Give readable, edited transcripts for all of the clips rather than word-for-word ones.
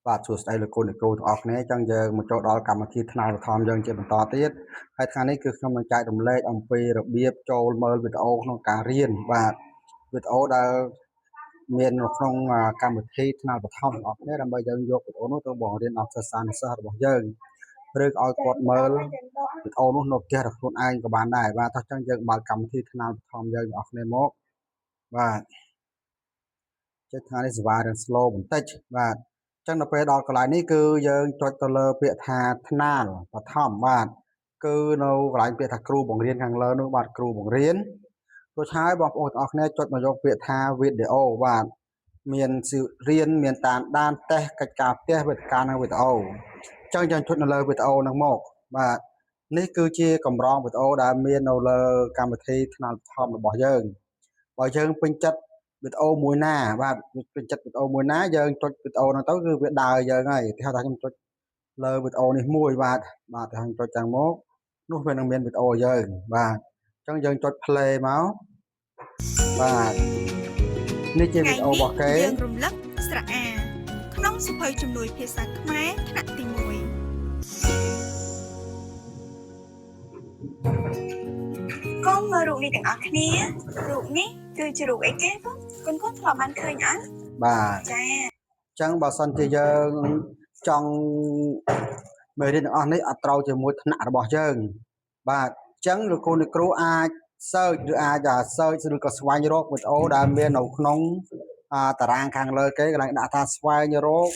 បាទសួស្តីលោកគ្រូអ្នកគ្រូទាំងអស់គ្នាចឹងយើងមកចូលដល់កម្មវិធីថ្នាក់បឋមយើងជាបន្តទៀតហើយថ្ងៃនេះគឺខ្ញុំនឹងចែករំលែកអំពីរបៀបចូលមើលវីដេអូក្នុងការរៀនបាទវីដេអូដែលមាននៅក្នុងកម្មវិធីថ្នាក់បឋមទាំងអស់គ្នាដើម្បីយើងយកវីដេអូនោះទៅបង្រៀនដល់សិស្សានុសិស្សរបស់យើងឬឲ្យគាត់មើលវីដេអូនោះនៅផ្ទះរបស់ខ្លួនឯងក៏បានដែរបាទអញ្ចឹងយើងបើកកម្មវិធីថ្នាក់បឋមយើងទាំងអស់គ្នាមកបាទចេះថ្ងៃនេះសេវារៀង slow បន្តិចបាទចឹងដល់ពេលដល់កន្លែងនេះគឺយើងចុចទៅលើពាក្យថាថ្នាលបឋមបាទគឺនៅកន្លែងពាក្យថាគ្រូបង្រៀនខាងលើនោះបាទគ្រូបង្រៀនរួចហើយបងប្អូនទាំងអស់គ្នាចុចមកយកពាក្យថាវីដេអូបាទមានរៀនមានតាមដានតេស្តកិច្ចការផ្ទះវេទិកានិងវីដេអូចឹងយើងចុចនៅលើវីដេអូហ្នឹងមកបាទនេះគឺជាកម្រងវីដេអូដែលមាននៅលើកម្មវិធីថ្នាលបឋមរបស់យើងបើយើងពេញចិត្តវីដេអូមួយណាបាទពេញចិត្តវីដេអូមួយណាយើងចុចវីដេអូហ្នឹងទៅគឺវាដើរយើងហើយគេហៅថាខ្ញុំចុចលើវីដេអូនេះមួយបាទតែខ្ញុំចុចចាំមកនោះវានឹងមានវីដេអូយើងបាទអញ្ចឹងយើងចុច play មកបាទនេះជាវីដេអូរបស់គេយើងរំលឹកស្រអាក្នុងសៀវភៅជំនួយភាសាខ្មែរថ្នាក់ទី1កុំមើលរូបនេះទាំងអស់គ្នារូបនេះគឺជារូបអីគេគុនធ្លាប់បានឃើញអត់បាទចាអញ្ចឹងបើសិនជាយើងចង់មេរៀនទាំងអស់នេះអត់ត្រូវជាមួយថ្នាក់របស់យើងបាទអញ្ចឹងលោកគ្រូអាច search ឬអាច search ឬក៏ស្វែងរកវីដេអូដែលមាននៅក្នុងតារាងខាងលើគេកន្លែងដាក់ថាស្វែងរក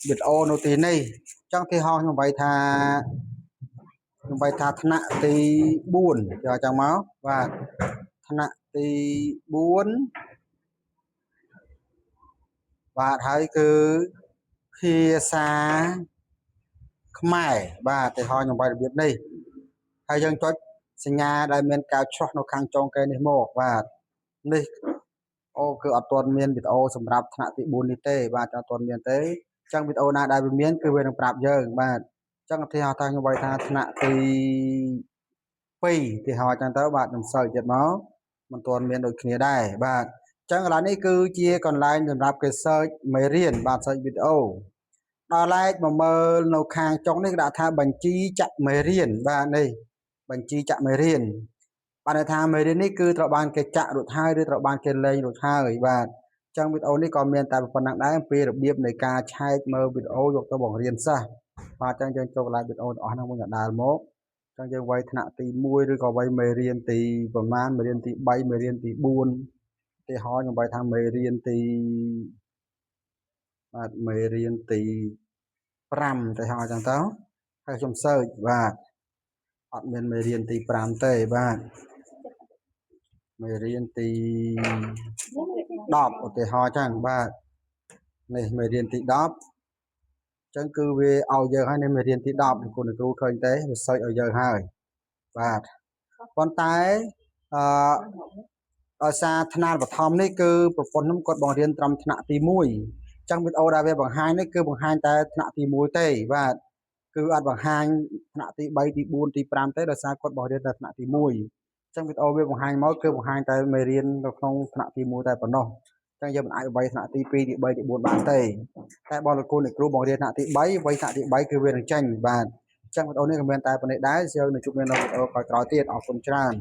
វីដេអូនៅទីនេះអញ្ចឹងទីហោខ្ញុំបាយថាថ្នាក់ទី4យកចឹងមកបាទថ្នាក់ទី4បាទហើយគឺភាសាខ្មែរបាទទីហោខ្ញុំបាយរបៀបនេះហើយយើងចុចសញ្ញាដែលមានការឆ្លោះនៅខាងចុងគេនេះមកបាទនេះអូគឺអត់ទាន់មានវីដេអូសម្រាប់ថ្នាក់ទី4នេះទេបាទអត់ទាន់មានទេអញ្ចឹងវីដេអូណាដែលវាមានគឺវានឹងប្រាប់យើងបាទអញ្ចឹងទីហោថាខ្ញុំបាយថាថ្នាក់ទី2ទីហោអញ្ចឹងទៅបាទខ្ញុំសើចទៀតមកមិនទាន់មានដូចគ្នាដែរបាទអញ្ចឹងកន្លែងនេះគឺជាកន្លែងសម្រាប់គេ search មេរៀនបាទ search វីដេអូដល់ឡែកមកមើលនៅខាងចុងនេះគេដាក់ថាបញ្ជីចាក់មេរៀនបាទនេះបញ្ជីចាក់មេរៀនបានន័យថាមេរៀននេះគឺត្រូវបានគេចាក់រួចហើយឬត្រូវបានគេលេងរួចហើយបាទអញ្ចឹងវីដេអូនេះក៏មានតែប៉ុណ្ណឹងដែរអំពីរបៀបនៃការឆែកមើលវីដេអូយកទៅបង្រៀនសិស្សបាទអញ្ចឹងយើងចូលកន្លែងវីដេអូទាំងអស់ហ្នឹងមួយដដែលមកអញ្ចឹងយើងវាយថ្នាក់ទី1ឬក៏វាយមេរៀនទីប្រមាណមេរៀនទី3មេរៀនទី4ទីហោខ្ញុំវាយថាមេរៀនទីបាទមេរៀនទី5ទៅហោអញ្ចឹងទៅហើយខ្ញុំសើចបាទអត់មានមេរៀនទី5ទេបាទមេរៀនទី10ឧទាហរណ៍ចឹងបាទនេះមេរៀនទី10អញ្ចឹងគឺវាឲ្យយើងហើយនៅមេរៀនទី10លោកគ្រូឃើញទេវាសើចឲ្យយើងហើយបាទប៉ុន្តែដោយសារថ្នាលបឋមនេះគឺប្រពន្ធខ្ញុំគាត់បង្រៀនត្រឹមថ្នាក់ទី1អញ្ចឹងវីដេអូដែលវាបង្ហាញនេះគឺបង្ហាញតែថ្នាក់ទី1ទេបាទគឺអត់បង្ហាញថ្នាក់ទី3ទី4ទី5ទេដោយសារគាត់បង្រៀនតែថ្នាក់ទី1អញ្ចឹងវីដេអូវាបង្ហាញមកគឺបង្ហាញតែមេរៀននៅក្នុងថ្នាក់ទី1តែប៉ុណ្ណោះអញ្ចឹងយើងមិនអាចវាយថ្នាក់ទី2ទី3ទី4បានទេតែបើលោកគ្រូបង្រៀនថ្នាក់ទី3វាយថ្នាក់ទី3គឺវានឹងចេញបាទអញ្ចឹងវីដេអូនេះក៏មានតែប៉ុណ្ណេះដែរយើងនឹងជួបគ្នានៅវីដេអូក្រោយៗទៀតអរគុណច្រើន